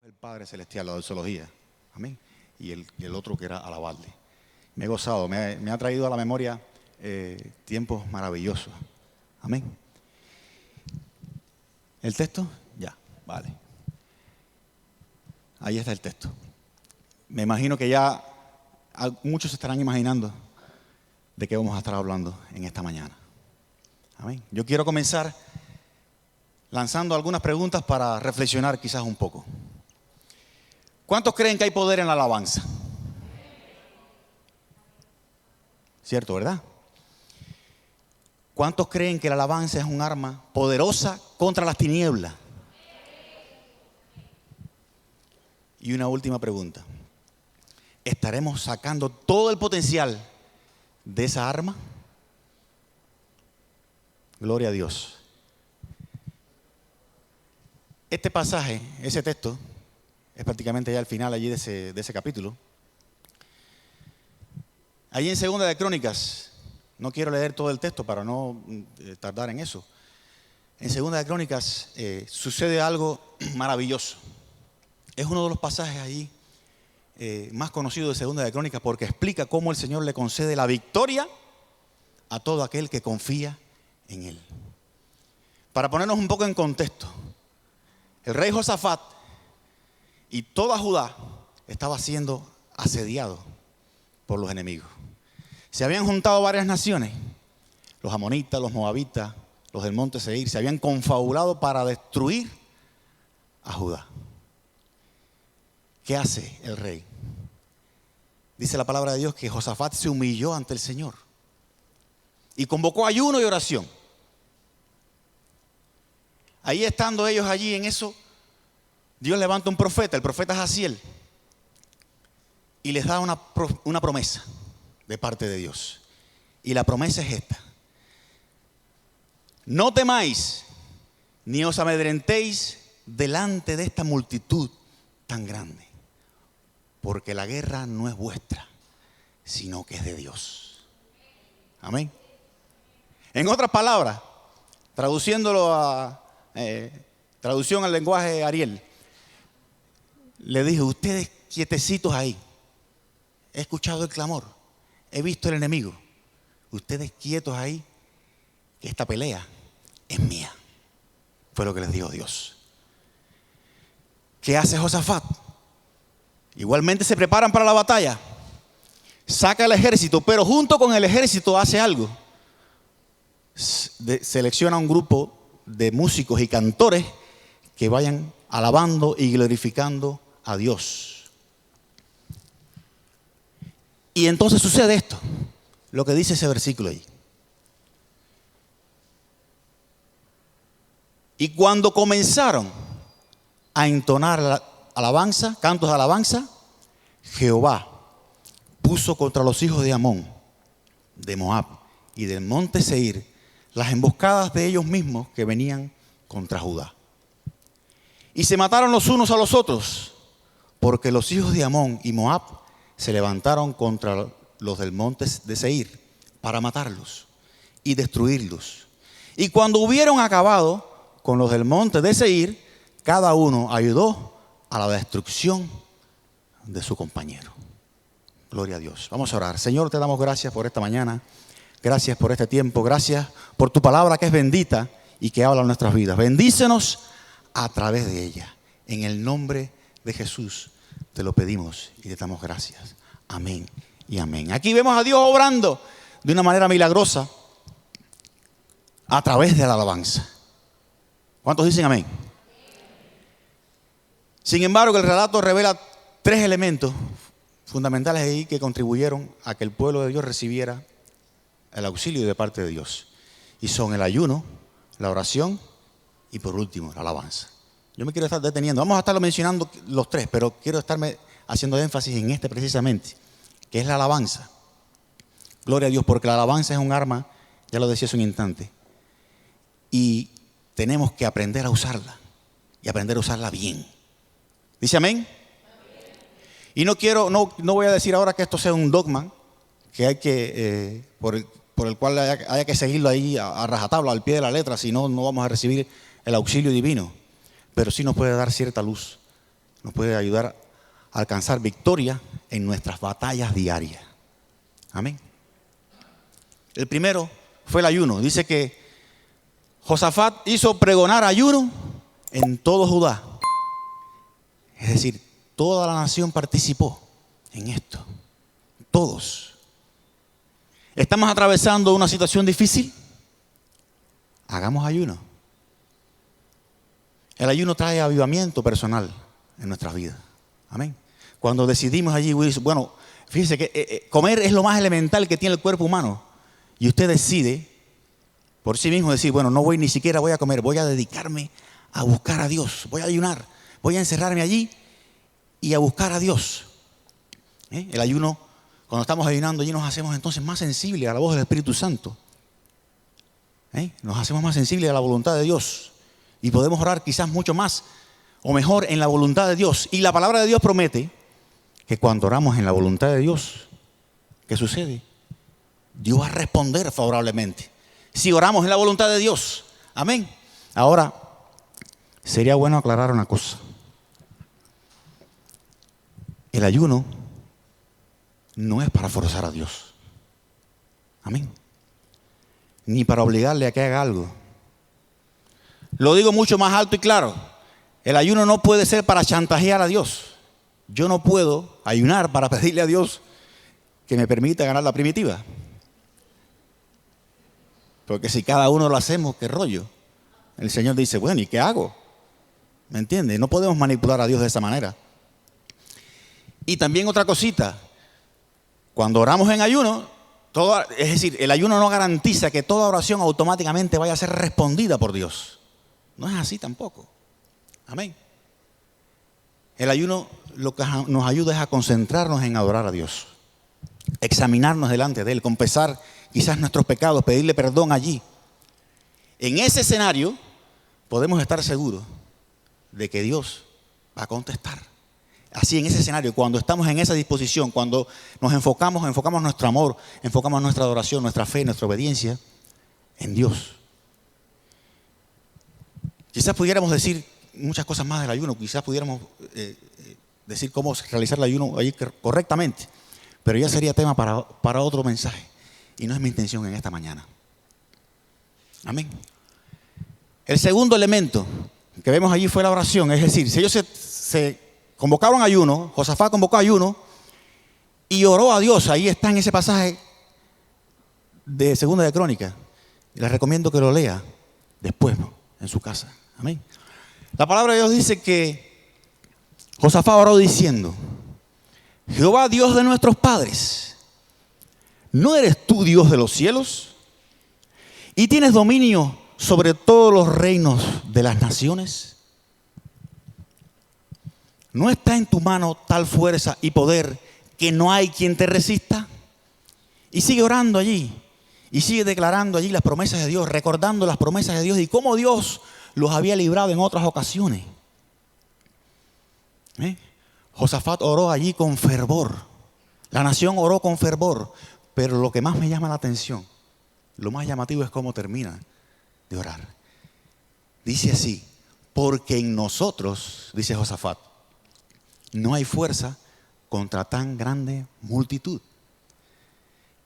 el Padre Celestial, la doxología. Amén. Y el otro que era alabarle. Me he gozado, me ha traído a la memoria tiempos maravillosos. Amén. ¿El texto? Ya, vale. Ahí está el texto. Me imagino que ya muchos se estarán imaginando de qué vamos a estar hablando en esta mañana. Amén. Yo quiero comenzar lanzando algunas preguntas para reflexionar quizás un poco. ¿Cuántos creen que hay poder en la alabanza? ¿Cierto, verdad? ¿Cuántos creen que la alabanza es un arma poderosa contra las tinieblas? Y una última pregunta. ¿Estaremos sacando todo el potencial de esa arma? Gloria a Dios. Este pasaje, ese texto, es prácticamente ya al final allí de ese capítulo. Allí en Segunda de Crónicas, no quiero leer todo el texto para no tardar en eso. En Segunda de Crónicas sucede algo maravilloso. Es uno de los pasajes allí más conocidos de Segunda de Crónicas porque explica cómo el Señor le concede la victoria a todo aquel que confía en Él. Para ponernos un poco en contexto, el rey Josafat y toda Judá estaba siendo asediado por los enemigos. Se habían juntado varias naciones, los amonitas, los moabitas, los del monte Seir, se habían confabulado para destruir a Judá. ¿Qué hace el rey? Dice la palabra de Dios que Josafat se humilló ante el Señor y convocó ayuno y oración. Ahí estando ellos allí en eso, Dios levanta un profeta, el profeta Jaziel, y les da una promesa de parte de Dios. Y la promesa es esta: no temáis ni os amedrentéis delante de esta multitud tan grande, porque la guerra no es vuestra, sino que es de Dios. Amén. En otras palabras, traduciéndolo a traducción al lenguaje Ariel, le dije: ustedes quietecitos ahí, he escuchado el clamor, he visto el enemigo, ustedes quietos ahí, que esta pelea es mía. Fue lo que les dijo Dios. ¿Qué hace Josafat? Igualmente se preparan para la batalla, saca el ejército, pero junto con el ejército hace algo. Selecciona un grupo de músicos y cantores que vayan alabando y glorificando a Dios. Y entonces sucede esto, lo que dice ese versículo ahí. Y cuando comenzaron a entonar la alabanza, cantos de alabanza, Jehová puso contra los hijos de Amón, de Moab y del monte Seir las emboscadas de ellos mismos que venían contra Judá. Y se mataron los unos a los otros, porque los hijos de Amón y Moab se levantaron contra los del monte de Seir para matarlos y destruirlos. Y cuando hubieron acabado con los del monte de Seir, cada uno ayudó a la destrucción de su compañero. Gloria a Dios. Vamos a orar. Señor, te damos gracias por esta mañana. Gracias por este tiempo. Gracias por tu palabra que es bendita y que habla en nuestras vidas. Bendícenos a través de ella. En el nombre de Jesús te lo pedimos y te damos gracias. Amén y amén. Aquí vemos a Dios obrando de una manera milagrosa a través de la alabanza. ¿Cuántos dicen amén? Sin embargo, el relato revela tres elementos fundamentales ahí que contribuyeron a que el pueblo de Dios recibiera el auxilio de parte de Dios. Y son el ayuno, la oración y por último la alabanza. Yo me quiero estar deteniendo. Vamos a estarlo mencionando los tres, pero quiero estarme haciendo énfasis en este precisamente, que es la alabanza. Gloria a Dios, porque la alabanza es un arma, ya lo decía hace un instante. Y tenemos que aprender a usarla y aprender a usarla bien. ¿Dice amén? Y no voy a decir ahora que esto sea un dogma que hay que, por el cual haya que seguirlo ahí a rajatabla, al pie de la letra, si no, no vamos a recibir el auxilio divino. Pero sí nos puede dar cierta luz nos puede ayudar a alcanzar victoria en nuestras batallas diarias. Amén. El primero fue el ayuno. Dice que Josafat hizo pregonar ayuno en todo Judá. Es decir, toda la nación participó en esto. Todos. ¿Estamos atravesando una situación difícil? Hagamos ayuno. El ayuno trae avivamiento personal en nuestras vidas. Amén. Cuando decidimos allí, bueno, fíjense que comer es lo más elemental que tiene el cuerpo humano. Y usted decide por sí mismo decir, bueno, no voy ni siquiera voy a comer, voy a dedicarme a buscar a Dios. Voy a ayunar, voy a encerrarme allí y a buscar a Dios. El ayuno, cuando estamos ayunando allí nos hacemos entonces más sensibles a la voz del Espíritu Santo. Nos hacemos más sensibles a la voluntad de Dios. Y podemos orar quizás mucho más o mejor en la voluntad de Dios. Y la palabra de Dios promete que cuando oramos en la voluntad de Dios, ¿qué sucede? Dios va a responder favorablemente. Si oramos en la voluntad de Dios. Amén. Ahora, sería bueno aclarar una cosa. El ayuno no es para forzar a Dios. Amén. Ni para obligarle a que haga algo. Lo digo mucho más alto y claro. El ayuno no puede ser para chantajear a Dios. Yo no puedo ayunar para pedirle a Dios que me permita ganar la primitiva. Porque si cada uno lo hacemos, ¿qué rollo? El Señor dice, bueno, ¿y qué hago? ¿Me entiende? No podemos manipular a Dios de esa manera. Y también otra cosita. Cuando oramos en ayuno, es decir, el ayuno no garantiza que toda oración automáticamente vaya a ser respondida por Dios. No es así tampoco. Amén. El ayuno lo que nos ayuda es a concentrarnos en adorar a Dios. Examinarnos delante de Él, confesar quizás nuestros pecados, pedirle perdón allí. En ese escenario podemos estar seguros de que Dios va a contestar. Así en ese escenario, cuando estamos en esa disposición, cuando nos enfocamos nuestro amor, enfocamos nuestra adoración, nuestra fe, nuestra obediencia en Dios. Quizás pudiéramos decir muchas cosas más del ayuno, quizás pudiéramos decir cómo realizar el ayuno ahí correctamente, pero ya sería tema para otro mensaje y no es mi intención en esta mañana. Amén. El segundo elemento que vemos allí fue la oración, es decir, si ellos se convocaron ayuno, Josafat convocó ayuno y oró a Dios. Ahí está en ese pasaje de Segunda de Crónicas. Les recomiendo que lo lea después en su casa. Amén. La palabra de Dios dice que Josafat oró diciendo: Jehová, Dios de nuestros padres, ¿no eres tú Dios de los cielos? ¿Y tienes dominio sobre todos los reinos de las naciones? ¿No está en tu mano tal fuerza y poder que no hay quien te resista? Y sigue orando allí. Y sigue declarando allí las promesas de Dios, recordando las promesas de Dios y cómo Dios los había librado en otras ocasiones. Josafat oró allí con fervor. La nación oró con fervor. Pero lo que más me llama la atención, lo más llamativo es cómo termina de orar. Dice así: porque en nosotros, dice Josafat, no hay fuerza contra tan grande multitud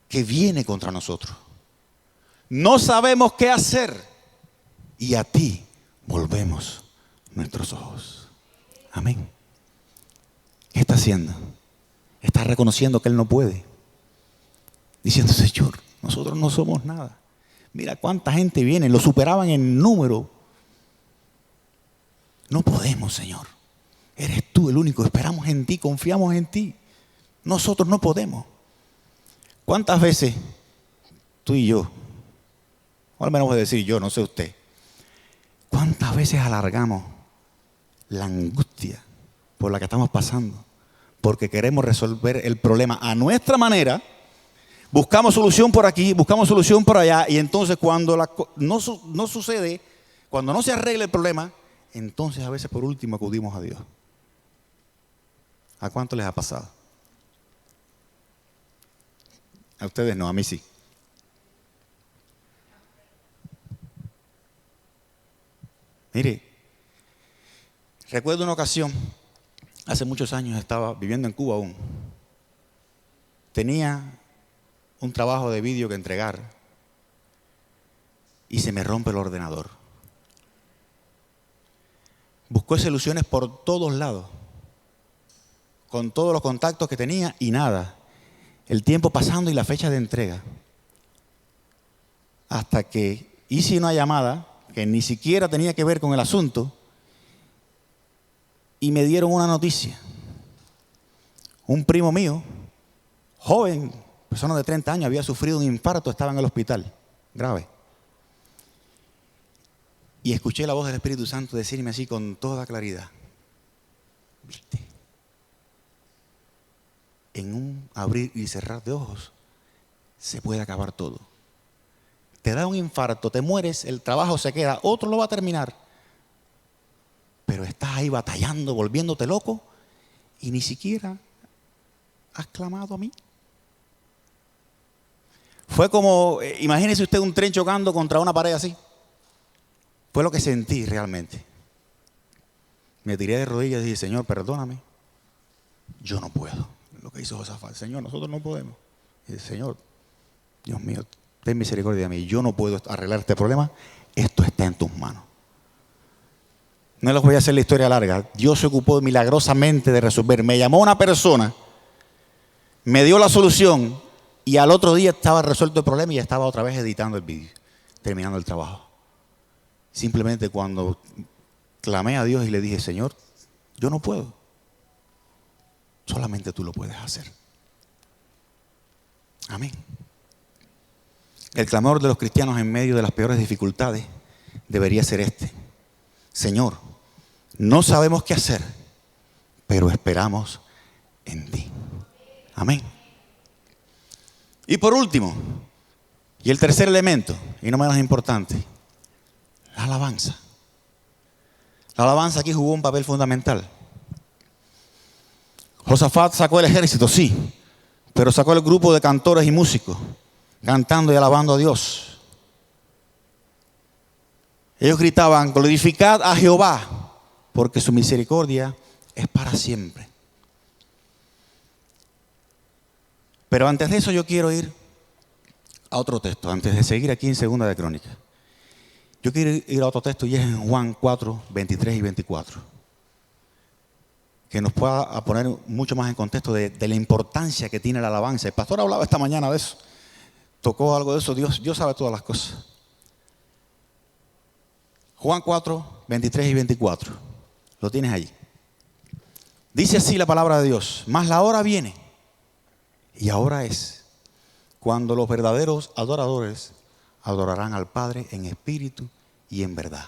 que viene contra nosotros. No sabemos qué hacer y a ti volvemos nuestros ojos. Amén. ¿Qué está haciendo? Está reconociendo que él no puede. Diciendo: Señor, nosotros no somos nada. Mira cuánta gente viene, lo superaban en número. No podemos, Señor. Eres tú el único, esperamos en ti, confiamos en ti. Nosotros no podemos. ¿Cuántas veces tú y yo, o al menos voy a decir yo, no sé usted, cuántas veces alargamos la angustia por la que estamos pasando? Porque queremos resolver el problema a nuestra manera, buscamos solución por aquí, buscamos solución por allá, y entonces cuando no sucede, cuando no se arregla el problema, entonces a veces por último acudimos a Dios. ¿A cuánto les ha pasado? A ustedes no, a mí sí. Mire, recuerdo una ocasión Hace muchos años estaba viviendo en Cuba aún. Tenía un trabajo de vídeo que entregar y se me rompe el ordenador. Busqué soluciones por todos lados, con todos los contactos que tenía y nada. El tiempo pasando y la fecha de entrega. Hasta que hice una llamada que ni siquiera tenía que ver con el asunto y me dieron una noticia. Un primo mío, joven, persona de 30 años, había sufrido un infarto, estaba en el hospital, grave. Y escuché la voz del Espíritu Santo decirme así con toda claridad: ¿viste? En un abrir y cerrar de ojos se puede acabar todo. Te da un infarto, te mueres, el trabajo se queda, otro lo va a terminar. Pero estás ahí batallando, volviéndote loco y ni siquiera has clamado a mí. Fue como, imagínese usted un tren chocando contra una pared así. Fue lo que sentí realmente. Me tiré de rodillas y dije: Señor, perdóname, yo no puedo. Lo que hizo Josafat: Señor, nosotros no podemos. Y dije: Señor, Dios mío, ten misericordia de mí, yo no puedo arreglar este problema, esto está en tus manos. No les voy a hacer la historia larga. Dios se ocupó milagrosamente de resolver. Me llamó una persona, me dio la solución y al otro día estaba resuelto el problema y estaba otra vez editando el vídeo, terminando el trabajo. Simplemente cuando clamé a Dios y le dije: Señor, yo no puedo. Solamente tú lo puedes hacer. Amén. El clamor de los cristianos en medio de las peores dificultades debería ser este: Señor, no sabemos qué hacer, pero esperamos en ti. Amén. Y por último, y el tercer elemento, y no menos importante, la alabanza. La alabanza aquí jugó un papel fundamental. Josafat sacó el ejército, sí, pero sacó el grupo de cantores y músicos, cantando y alabando a Dios. Ellos gritaban: glorificad a Jehová, porque su misericordia es para siempre. Pero antes de eso yo quiero ir a otro texto, antes de seguir aquí en Segunda de Crónicas. Yo quiero ir a otro texto y es en Juan 4, 23 y 24. Que nos pueda poner mucho más en contexto de la importancia que tiene la alabanza. El pastor hablaba esta mañana de eso. Tocó algo de eso. Dios sabe todas las cosas. Juan 4, 23 y 24. Lo tienes allí. Dice así la palabra de Dios: mas la hora viene, y ahora es, cuando los verdaderos adoradores adorarán al Padre en espíritu y en verdad.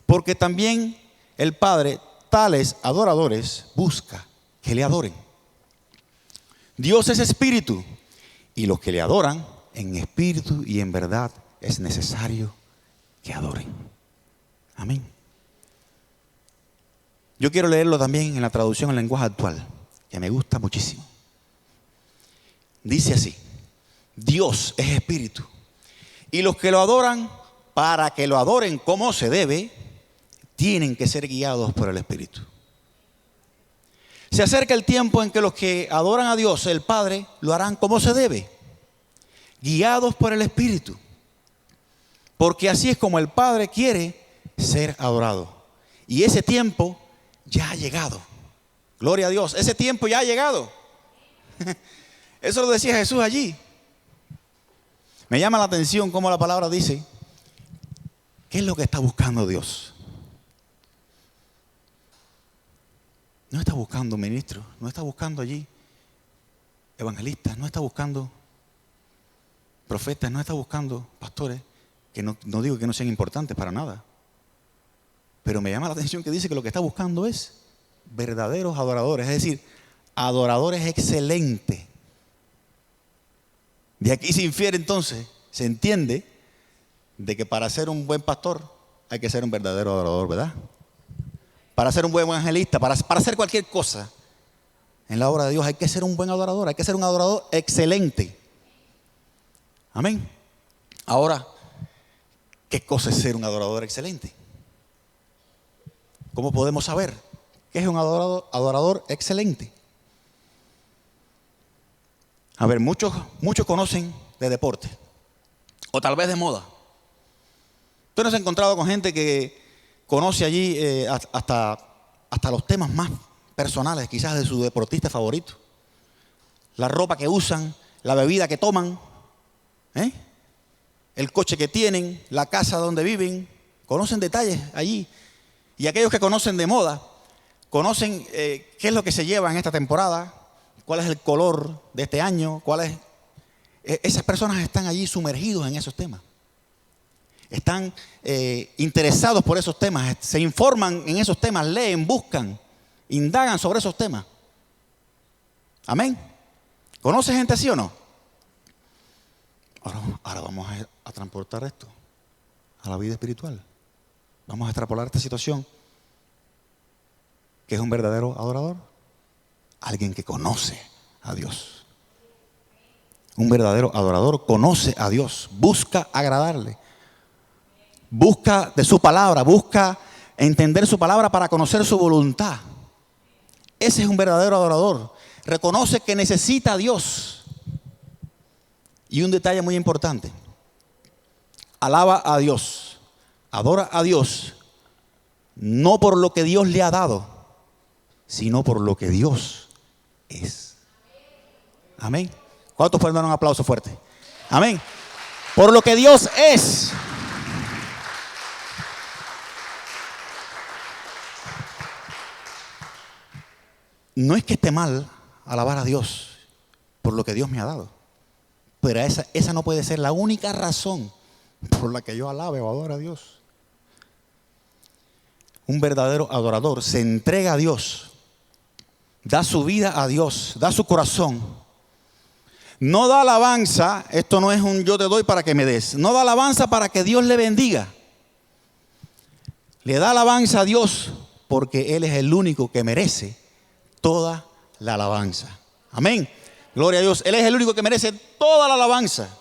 Porque también el Padre tales adoradores busca que le adoren. Dios es espíritu, y los que le adoran en espíritu y en verdad es necesario que adoren. Amén. Yo quiero leerlo también en la traducción en lenguaje actual, que me gusta muchísimo. Dice así: Dios es espíritu, y los que lo adoran, para que lo adoren como se debe, tienen que ser guiados por el Espíritu. Se acerca el tiempo en que los que adoran a Dios, el Padre, lo harán como se debe, guiados por el Espíritu. Porque así es como el Padre quiere ser adorado. Y ese tiempo ya ha llegado. Gloria a Dios, ese tiempo ya ha llegado. Eso lo decía Jesús allí. Me llama la atención cómo la palabra dice: ¿qué es lo que está buscando Dios? No está buscando ministros, no está buscando allí evangelistas, no está buscando profetas, no está buscando pastores, que no digo que no sean importantes para nada. Pero me llama la atención que dice que lo que está buscando es verdaderos adoradores, es decir, adoradores excelentes. De aquí se infiere entonces, se entiende de que para ser un buen pastor hay que ser un verdadero adorador, ¿verdad? Para ser un buen evangelista, para hacer cualquier cosa en la obra de Dios hay que ser un buen adorador, hay que ser un adorador excelente. Amén. Ahora, ¿qué cosa es ser un adorador excelente? ¿Cómo podemos saber que es un adorador excelente. A ver, muchos conocen de deporte, o tal vez de moda. Usted no se ha encontrado con gente que conoce allí hasta los temas más personales, quizás de su deportista favorito. La ropa que usan, la bebida que toman, el coche que tienen, la casa donde viven. Conocen detalles allí. Y aquellos que conocen de moda, conocen qué es lo que se lleva en esta temporada, cuál es el color de este año, esas personas están allí sumergidos en esos temas. Están interesados por esos temas, se informan en esos temas, leen, buscan, indagan sobre esos temas. Amén. ¿Conoce gente así o no? Ahora vamos a transportar esto a la vida espiritual. Vamos a extrapolar esta situación. ¿Qué es un verdadero adorador? Alguien que conoce a Dios. Un verdadero adorador conoce a Dios, busca agradarle, busca de su palabra, busca entender su palabra para conocer su voluntad. Ese es un verdadero adorador. Reconoce que necesita a Dios. Y un detalle muy importante: alaba a Dios, adora a Dios, no por lo que Dios le ha dado, sino por lo que Dios es. Amén. ¿Cuántos pueden dar un aplauso fuerte? Amén. Por lo que Dios es. No es que esté mal alabar a Dios por lo que Dios me ha dado, pero esa no puede ser la única razón por la que yo alabe o adore a Dios. Un verdadero adorador se entrega a Dios, da su vida a Dios, da su corazón. No da alabanza, esto no es un yo te doy para que me des. No da alabanza para que Dios le bendiga. Le da alabanza a Dios porque Él es el único que merece toda la alabanza. Amén. Gloria a Dios. Él es el único que merece toda la alabanza.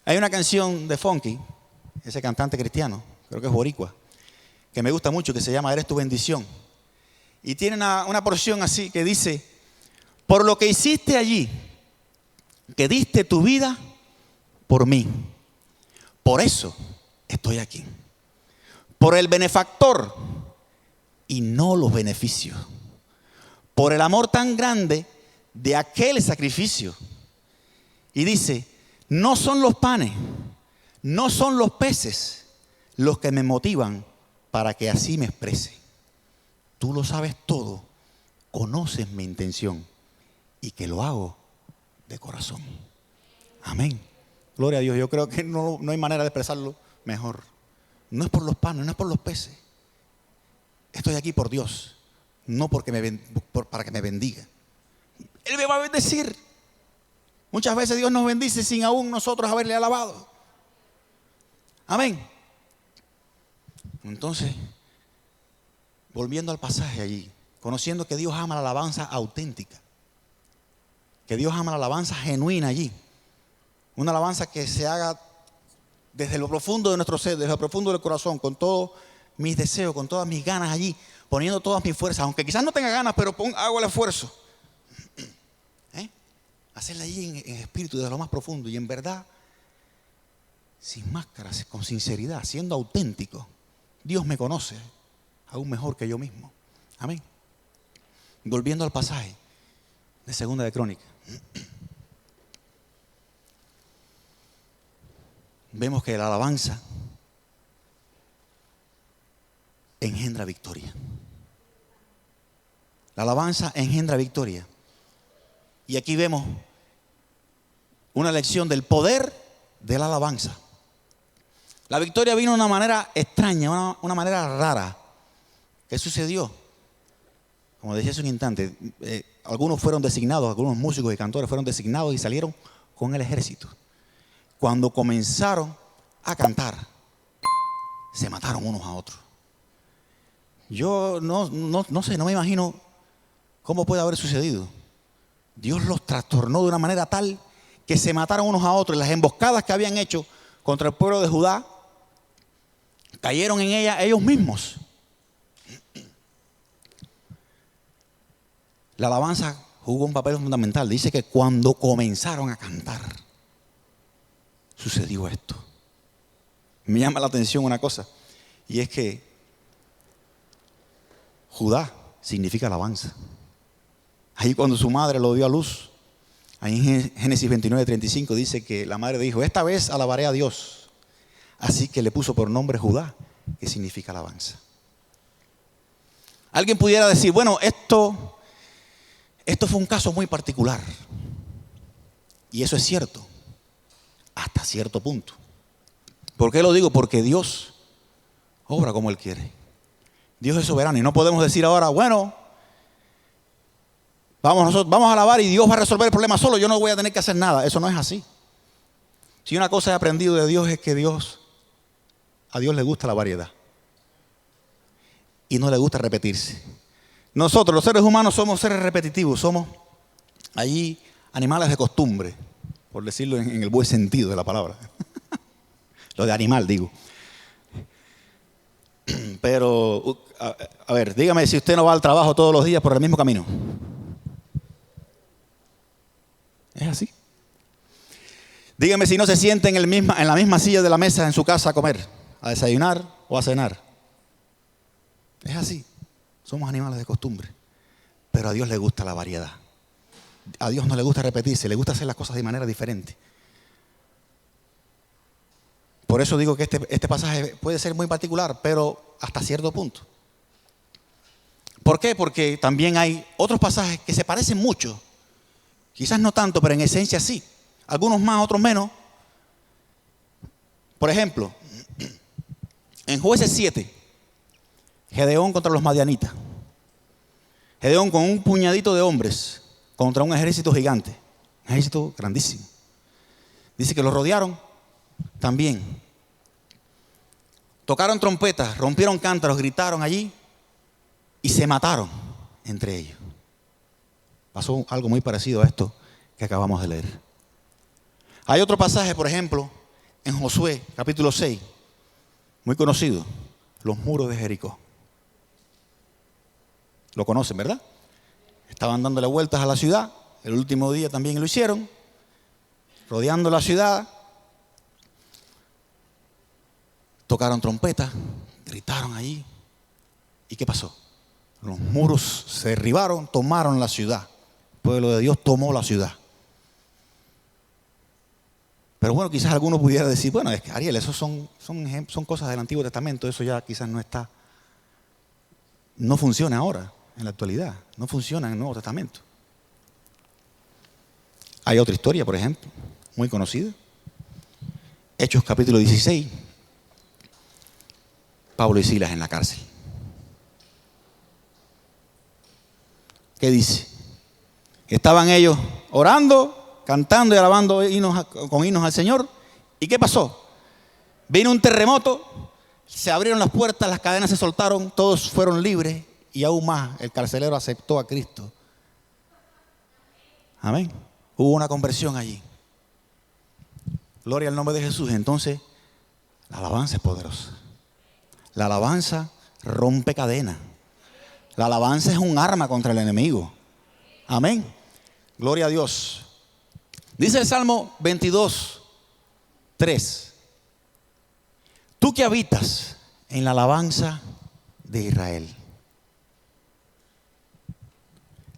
Hay una canción de Funky, ese cantante cristiano, creo que es boricua, que me gusta mucho, que se llama Eres tu bendición. Y tiene una porción así que dice: por lo que hiciste allí, que diste tu vida por mí, por eso estoy aquí. Por el benefactor y no los beneficios. Por el amor tan grande de aquel sacrificio. Y dice: no son los panes, no son los peces los que me motivan para que así me exprese. Tú lo sabes todo, conoces mi intención y que lo hago de corazón. Amén. Gloria a Dios. Yo creo que no hay manera de expresarlo mejor. No es por los panes, no es por los peces. Estoy aquí por Dios, no para que me bendiga. Él me va a bendecir. Muchas veces Dios nos bendice sin aún nosotros haberle alabado. Amén. Entonces, volviendo al pasaje allí, conociendo que Dios ama la alabanza auténtica, que Dios ama la alabanza genuina allí, una alabanza que se haga desde lo profundo de nuestro ser, desde lo profundo del corazón, con todos mis deseos, con todas mis ganas allí, poniendo todas mis fuerzas, aunque quizás no tenga ganas, pero hago el esfuerzo. Hacerla allí en espíritu, desde lo más profundo y en verdad, sin máscaras, con sinceridad, siendo auténtico. Dios me conoce aún mejor que yo mismo. Amén. Volviendo al pasaje de Segunda de Crónicas, vemos que la alabanza engendra victoria. La alabanza engendra victoria. Y aquí vemos una lección del poder de la alabanza. La victoria vino de una manera extraña, una manera rara. ¿Qué sucedió? Como decía hace un instante, algunos fueron designados, algunos músicos y cantores fueron designados y salieron con el ejército. Cuando comenzaron a cantar, se mataron unos a otros. Yo no sé, no me imagino cómo puede haber sucedido. Dios los trastornó de una manera tal que se mataron unos a otros. Y las emboscadas que habían hecho contra el pueblo de Judá cayeron en ellas ellos mismos. La alabanza jugó un papel fundamental. Dice que cuando comenzaron a cantar, sucedió esto. Me llama la atención una cosa, y es que Judá significa alabanza. Ahí cuando su madre lo dio a luz, ahí en Génesis 29:35 dice que la madre dijo: esta vez alabaré a Dios. Así que le puso por nombre Judá, que significa alabanza. Alguien pudiera decir, bueno, esto fue un caso muy particular. Y eso es cierto, hasta cierto punto. ¿Por qué lo digo? Porque Dios obra como Él quiere. Dios es soberano y no podemos decir ahora, bueno, vamos a alabar y Dios va a resolver el problema solo, yo no voy a tener que hacer nada. Eso no es así. Si una cosa he aprendido de Dios es que a Dios le gusta la variedad y no le gusta repetirse. Nosotros, los seres humanos, somos seres repetitivos, somos allí animales de costumbre, por decirlo en el buen sentido de la palabra. Lo de animal, digo. Pero, a ver, dígame si usted no va al trabajo todos los días por el mismo camino. ¿Es así? Dígame si no se siente en la misma silla de la mesa en su casa a comer, a desayunar o a cenar. Es así. Somos animales de costumbre. Pero a Dios le gusta la variedad. A Dios no le gusta repetirse, le gusta hacer las cosas de manera diferente. Por eso digo que este pasaje puede ser muy particular, pero hasta cierto punto. ¿Por qué? Porque también hay otros pasajes que se parecen mucho. Quizás no tanto, pero en esencia sí. Algunos más, otros menos. Por ejemplo, en Jueces 7, Gedeón contra los madianitas. Gedeón con un puñadito de hombres contra un ejército gigante. Un ejército grandísimo. Dice que lo rodearon también. Tocaron trompetas, rompieron cántaros, gritaron allí y se mataron entre ellos. Pasó algo muy parecido a esto que acabamos de leer. Hay otro pasaje, por ejemplo, en Josué, capítulo 6, muy conocido, los muros de Jericó. Lo conocen, ¿verdad? Estaban dándole vueltas a la ciudad, el último día también lo hicieron, rodeando la ciudad, tocaron trompetas, gritaron allí. ¿Y qué pasó? Los muros se derribaron, tomaron la ciudad. El pueblo de Dios tomó la ciudad. Pero bueno, quizás alguno pudiera decir, bueno, es que Ariel, eso son cosas del Antiguo Testamento, eso ya quizás no funciona ahora, en la actualidad, no funciona en el Nuevo Testamento. Hay otra historia, por ejemplo, muy conocida. Hechos capítulo 16, Pablo y Silas en la cárcel. ¿Qué dice? Estaban ellos orando, cantando y alabando con himnos al Señor. ¿Y qué pasó? Vino un terremoto, se abrieron las puertas, las cadenas se soltaron, todos fueron libres y aún más el carcelero aceptó a Cristo. Amén. Hubo una conversión allí. Gloria al nombre de Jesús. Entonces, la alabanza es poderosa. La alabanza rompe cadenas. La alabanza es un arma contra el enemigo. Amén. Gloria a Dios. Dice el Salmo 22:3. Tú que habitas en la alabanza de Israel.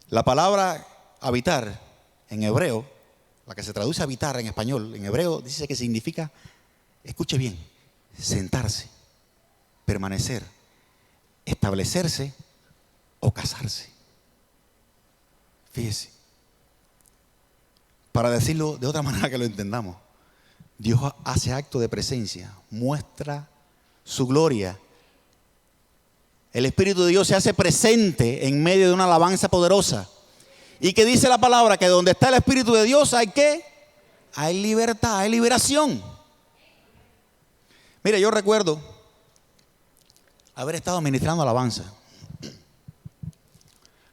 La palabra habitar en hebreo, la que se traduce habitar en español, en hebreo dice que significa, escuche bien, sentarse, permanecer, establecerse o casarse. Fíjese. Para decirlo de otra manera que lo entendamos, Dios hace acto de presencia, muestra su gloria. El Espíritu de Dios se hace presente en medio de una alabanza poderosa. ¿Y qué dice la palabra? Que donde está el Espíritu de Dios hay ¿qué? Hay libertad, hay liberación. Mire, yo recuerdo haber estado ministrando alabanza.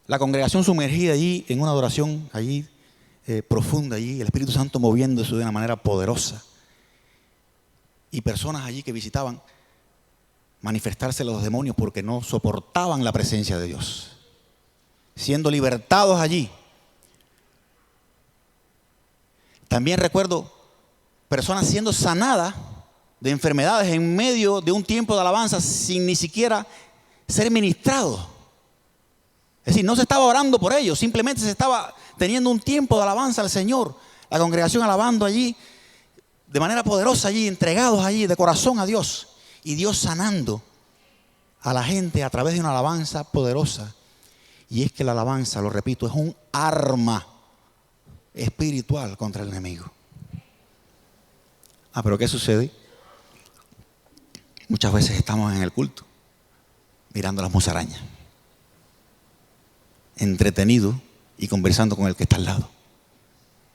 La congregación sumergida allí en una adoración allí profunda allí, el Espíritu Santo moviéndose de una manera poderosa. Y personas allí que visitaban manifestarse los demonios porque no soportaban la presencia de Dios. siendo libertados allí. También recuerdo personas siendo sanadas de enfermedades en medio de un tiempo de alabanza sin ni siquiera ser ministrados. Es decir, no se estaba orando por ellos, simplemente se estaba teniendo un tiempo de alabanza al Señor. La congregación alabando allí de manera poderosa allí, entregados allí de corazón a Dios. Y Dios sanando a la gente a través de una alabanza poderosa. Y es que la alabanza, lo repito, es un arma espiritual contra el enemigo. Pero ¿qué sucede? Muchas veces estamos en el culto mirando las musarañas, entretenidos y conversando con el que está al lado.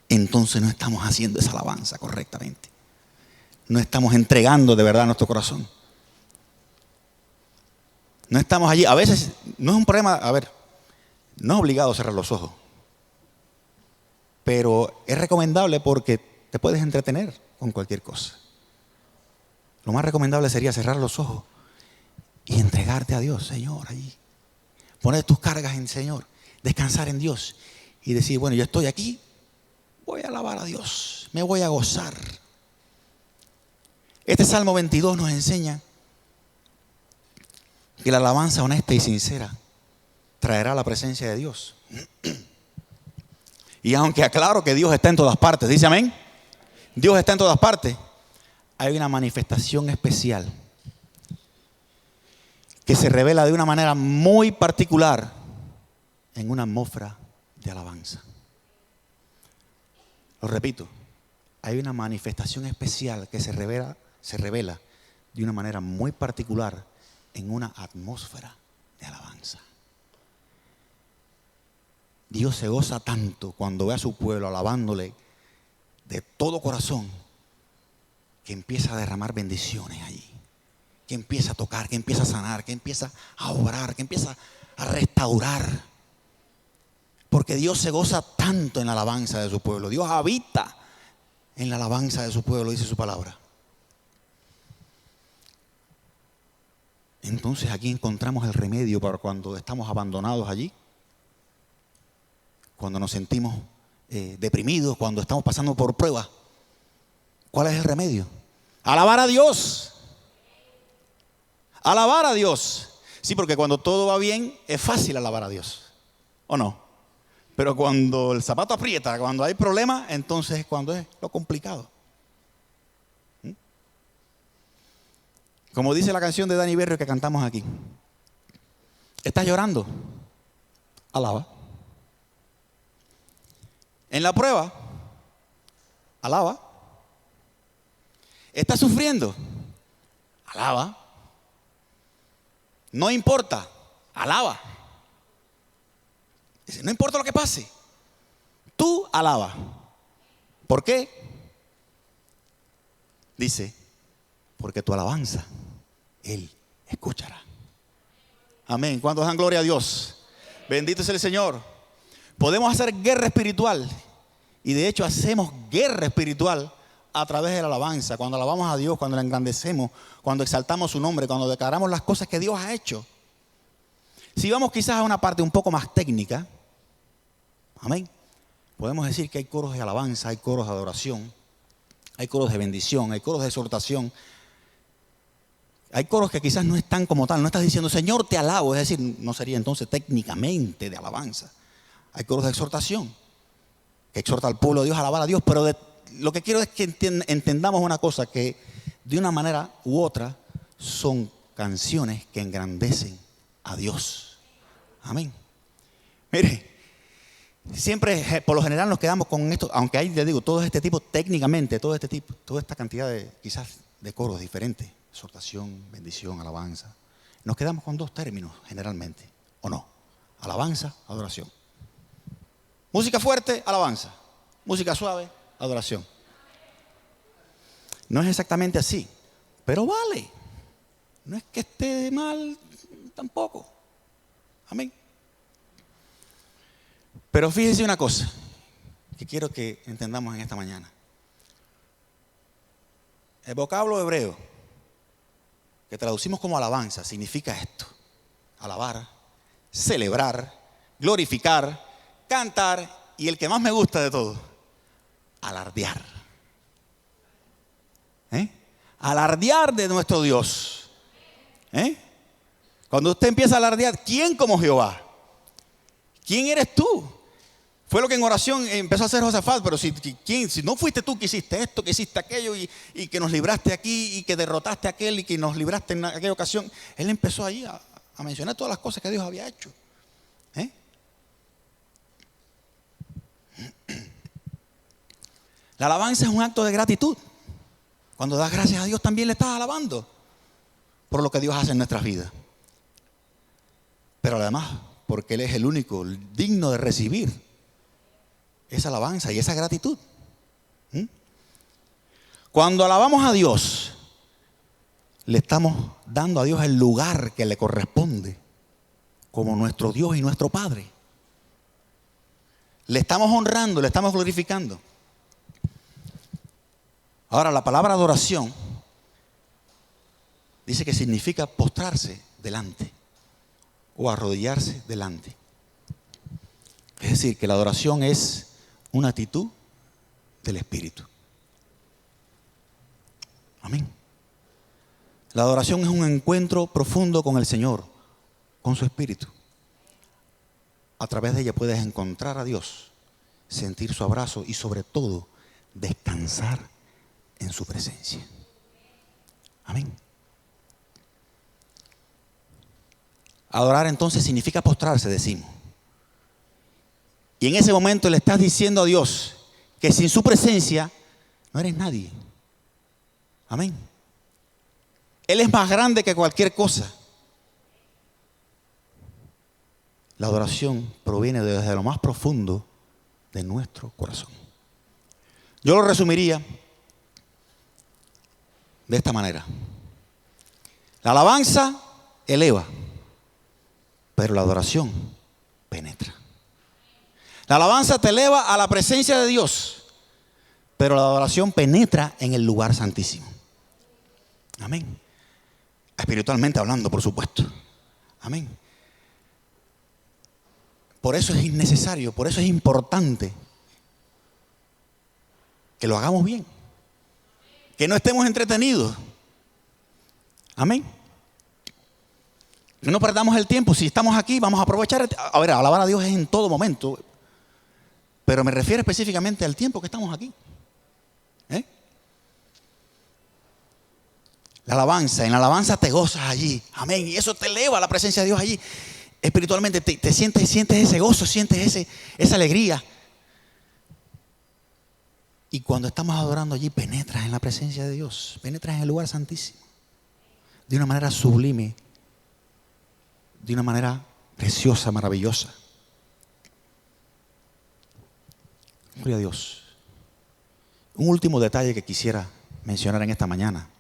Entonces no estamos haciendo esa alabanza correctamente. No estamos entregando de verdad nuestro corazón. No estamos allí. A veces no es un problema, no es obligado cerrar los ojos. Pero es recomendable porque te puedes entretener con cualquier cosa. Lo más recomendable sería cerrar los ojos y entregarte a Dios, Señor, allí. Poner tus cargas en el Señor, descansar en Dios y decir, bueno, yo estoy aquí, voy a alabar a Dios, me voy a gozar. Este Salmo 22 nos enseña que la alabanza honesta y sincera traerá la presencia de Dios. Y aunque aclaro que Dios está en todas partes, dice amén, Dios está en todas partes, hay una manifestación especial que se revela de una manera muy particular en una atmósfera de alabanza. Lo repito, hay una manifestación especial que se revela de una manera muy particular en una atmósfera de alabanza. Dios se goza tanto cuando ve a su pueblo alabándole de todo corazón que empieza a derramar bendiciones allí, que empieza a tocar, que empieza a sanar, que empieza a obrar, que empieza a restaurar. Porque Dios se goza tanto en la alabanza de su pueblo. Dios habita en la alabanza de su pueblo, dice su palabra. Entonces aquí encontramos el remedio para cuando estamos abandonados allí, cuando nos sentimos deprimidos, cuando estamos pasando por pruebas. ¿Cuál es el remedio? Alabar a Dios. Alabar a Dios. Sí, porque cuando todo va bien es fácil alabar a Dios, ¿o no? Pero cuando el zapato aprieta, cuando hay problemas, entonces es cuando es lo complicado. Como dice la canción de Dani Berrio que cantamos aquí. ¿Estás llorando? Alaba. En la prueba, alaba. ¿Estás sufriendo? Alaba. No importa, alaba. Dice, no importa lo que pase, tú alaba. ¿Por qué? Dice, porque tu alabanza Él escuchará. Amén. ¿Cuántos dan gloria a Dios? Bendito es el Señor. Podemos hacer guerra espiritual. Y de hecho hacemos guerra espiritual a través de la alabanza. Cuando alabamos a Dios, cuando le engrandecemos, cuando exaltamos su nombre, cuando declaramos las cosas que Dios ha hecho. Si vamos quizás a una parte un poco más técnica, amén, podemos decir que hay coros de alabanza, hay coros de adoración, hay coros de bendición, hay coros de exhortación. Hay coros que quizás no están como tal, no estás diciendo Señor te alabo, es decir, no sería entonces técnicamente de alabanza. Hay coros de exhortación que exhorta al pueblo de Dios a alabar a Dios, pero lo que quiero es que entendamos una cosa, que de una manera u otra son canciones que engrandecen a Dios. Amén. Mire, siempre por lo general nos quedamos con esto, aunque hay, le digo, todo este tipo técnicamente, toda esta cantidad de quizás de coros diferentes, exhortación, bendición, alabanza. Nos quedamos con dos términos generalmente, ¿o no? Alabanza, adoración. Música fuerte, alabanza. Música suave, adoración. No es exactamente así, pero vale. No es que esté mal tampoco. Amén. Pero fíjese una cosa que quiero que entendamos en esta mañana. El vocablo hebreo que traducimos como alabanza significa esto: alabar, celebrar, glorificar, cantar y el que más me gusta de todo, alardear. Alardear de nuestro Dios. Cuando usted empieza a alardear, ¿quién como Jehová? ¿Quién eres tú? Fue lo que en oración empezó a hacer Josafat, pero si no fuiste tú que hiciste esto, que hiciste aquello y que nos libraste aquí y que derrotaste a aquel y que nos libraste en aquella ocasión, él empezó ahí a mencionar todas las cosas que Dios había hecho. La alabanza es un acto de gratitud. Cuando das gracias a Dios también le estás alabando por lo que Dios hace en nuestras vidas. Pero además, porque Él es el único digno de recibir esa alabanza y esa gratitud. Cuando alabamos a Dios, le estamos dando a Dios el lugar que le corresponde como nuestro Dios y nuestro Padre. Le estamos honrando, le estamos glorificando. Ahora, la palabra adoración dice que significa postrarse delante o arrodillarse delante. Es decir, que la adoración es una actitud del Espíritu. Amén. La adoración es un encuentro profundo con el Señor, con su Espíritu. A través de ella puedes encontrar a Dios, sentir su abrazo y sobre todo descansar en su presencia. Amén. Adorar entonces significa postrarse, decimos. Y en ese momento le estás diciendo a Dios que sin su presencia no eres nadie. Amén. Él es más grande que cualquier cosa. La adoración proviene desde lo más profundo de nuestro corazón. Yo lo resumiría de esta manera. La alabanza eleva, pero la adoración penetra. La alabanza te eleva a la presencia de Dios, pero la adoración penetra en el lugar santísimo. Amén. Espiritualmente hablando, por supuesto. Amén. Por eso es necesario, por eso es importante que lo hagamos bien. Que no estemos entretenidos. Amén. Que no perdamos el tiempo. Si estamos aquí, vamos a aprovechar. A ver, alabar a Dios es en todo momento. Pero me refiero específicamente al tiempo que estamos aquí. La alabanza, en la alabanza te gozas allí. Amén. Y eso te eleva a la presencia de Dios allí. Espiritualmente te sientes ese gozo, sientes esa alegría. Y cuando estamos adorando allí, penetras en la presencia de Dios, penetras en el lugar santísimo, de una manera sublime, de una manera preciosa, maravillosa. Gloria a Dios. Un último detalle que quisiera mencionar en esta mañana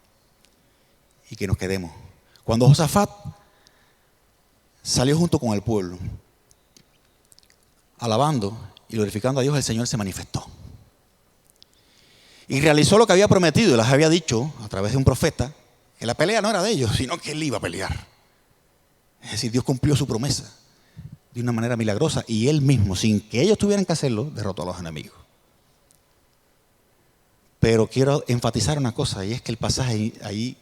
y que nos quedemos. Cuando Josafat salió junto con el pueblo, alabando y glorificando a Dios, el Señor se manifestó. Y realizó lo que había prometido y les había dicho a través de un profeta, que la pelea no era de ellos, sino que él iba a pelear. Es decir, Dios cumplió su promesa de una manera milagrosa y él mismo, sin que ellos tuvieran que hacerlo, derrotó a los enemigos. Pero quiero enfatizar una cosa, y es que el pasaje ahí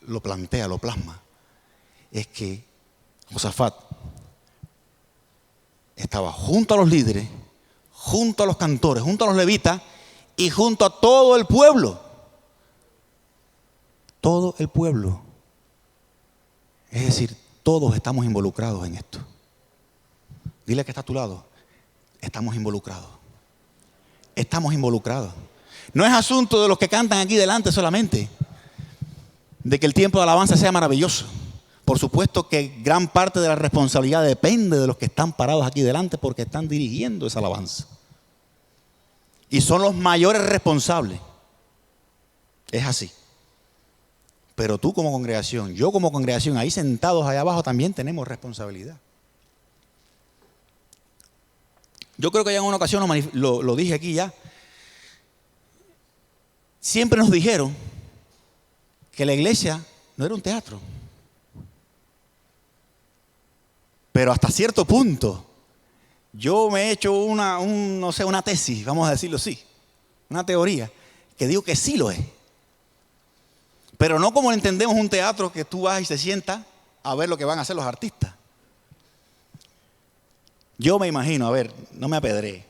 lo plantea, lo plasma. Es que Josafat estaba junto a los líderes, junto a los cantores, junto a los levitas y junto a todo el pueblo. Todo el pueblo. Es decir, todos estamos involucrados en esto. Dile que está a tu lado. Estamos involucrados. Estamos involucrados. No es asunto de los que cantan aquí delante solamente, de que el tiempo de alabanza sea maravilloso. Por supuesto que gran parte de la responsabilidad depende de los que están parados aquí delante porque están dirigiendo esa alabanza. Y son los mayores responsables. Es así. Pero tú como congregación, yo como congregación, ahí sentados allá abajo también tenemos responsabilidad. Yo creo que ya en una ocasión lo dije aquí ya. Siempre nos dijeron que la iglesia no era un teatro. Pero hasta cierto punto, yo me he hecho una tesis, vamos a decirlo así, una teoría, que digo que sí lo es. Pero no como entendemos un teatro que tú vas y se sientas a ver lo que van a hacer los artistas. Yo me imagino, a ver, no me apedree.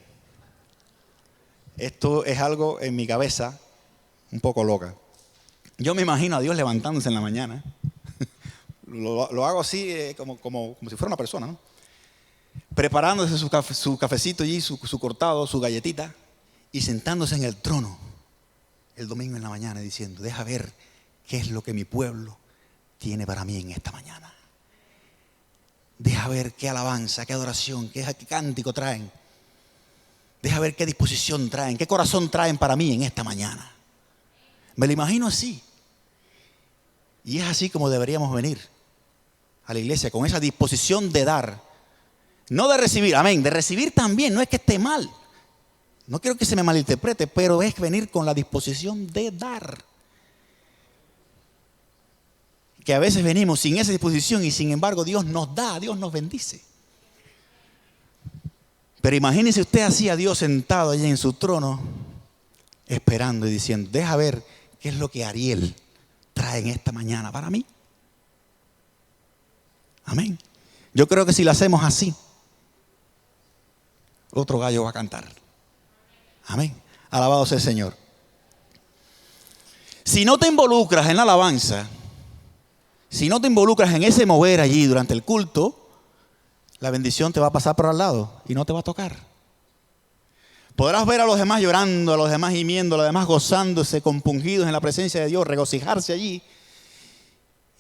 Esto es algo en mi cabeza un poco loca. Yo me imagino a Dios levantándose en la mañana. Lo hago así como si fuera una persona, ¿no? Preparándose su cafecito allí, su cortado, su galletita, y sentándose en el trono el domingo en la mañana diciendo, deja ver qué es lo que mi pueblo tiene para mí en esta mañana. Deja ver qué alabanza, qué adoración, qué cántico traen. Deja ver qué disposición traen, qué corazón traen para mí en esta mañana. Me lo imagino así. Y es así como deberíamos venir a la iglesia, con esa disposición de dar. No de recibir, amén, de recibir también, no es que esté mal. No quiero que se me malinterprete, pero es venir con la disposición de dar. Que a veces venimos sin esa disposición y sin embargo Dios nos da, Dios nos bendice. Pero imagínese usted así a Dios sentado allí en su trono, esperando y diciendo, deja ver qué es lo que Ariel trae en esta mañana para mí. Amén. Yo creo que si lo hacemos así, otro gallo va a cantar. Amén. Alabado sea el Señor. Si no te involucras en la alabanza, si no te involucras en ese mover allí durante el culto, la bendición te va a pasar por al lado y no te va a tocar. Podrás ver a los demás llorando, a los demás gimiendo, a los demás gozándose, compungidos en la presencia de Dios, regocijarse allí.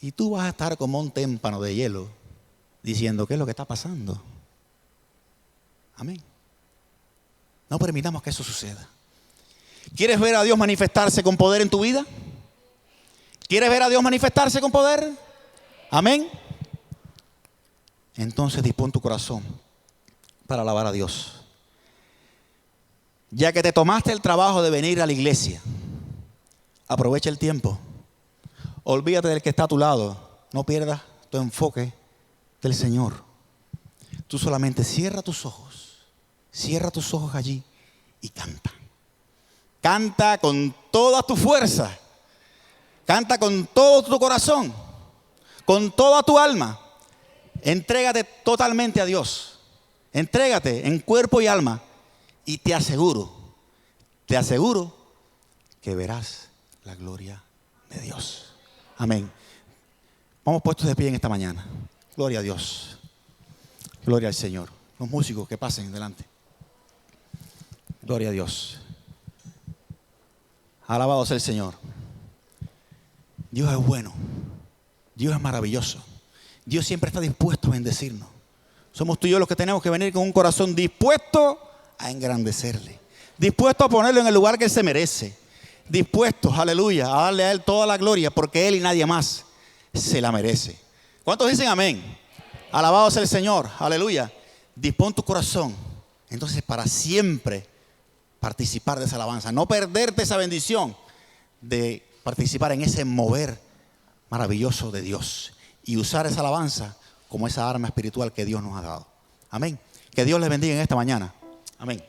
Y tú vas a estar como un témpano de hielo, diciendo, ¿qué es lo que está pasando? Amén. No permitamos que eso suceda. ¿Quieres ver a Dios manifestarse con poder en tu vida? ¿Quieres ver a Dios manifestarse con poder? Amén. Entonces dispón tu corazón para alabar a Dios. Ya que te tomaste el trabajo de venir a la iglesia, aprovecha el tiempo. Olvídate del que está a tu lado. No pierdas tu enfoque del Señor. Tú solamente cierra tus ojos. Cierra tus ojos allí y canta. Canta con toda tu fuerza. Canta con todo tu corazón. Con toda tu alma. Entrégate totalmente a Dios. Entrégate en cuerpo y alma. Y te aseguro que verás la gloria de Dios. Amén. Vamos puestos de pie en esta mañana. Gloria a Dios. Gloria al Señor. Los músicos que pasen delante. Gloria a Dios. Alabado sea el Señor. Dios es bueno. Dios es maravilloso. Dios siempre está dispuesto a bendecirnos. Somos tú y yo los que tenemos que venir con un corazón dispuesto a engrandecerle. Dispuesto a ponerlo en el lugar que Él se merece. Dispuestos, aleluya, a darle a Él toda la gloria porque Él y nadie más se la merece. ¿Cuántos dicen amén? Alabado sea el Señor, aleluya. Dispón tu corazón, entonces para siempre participar de esa alabanza. No perderte esa bendición de participar en ese mover maravilloso de Dios. Y usar esa alabanza como esa arma espiritual que Dios nos ha dado. Amén. Que Dios les bendiga en esta mañana. Amén.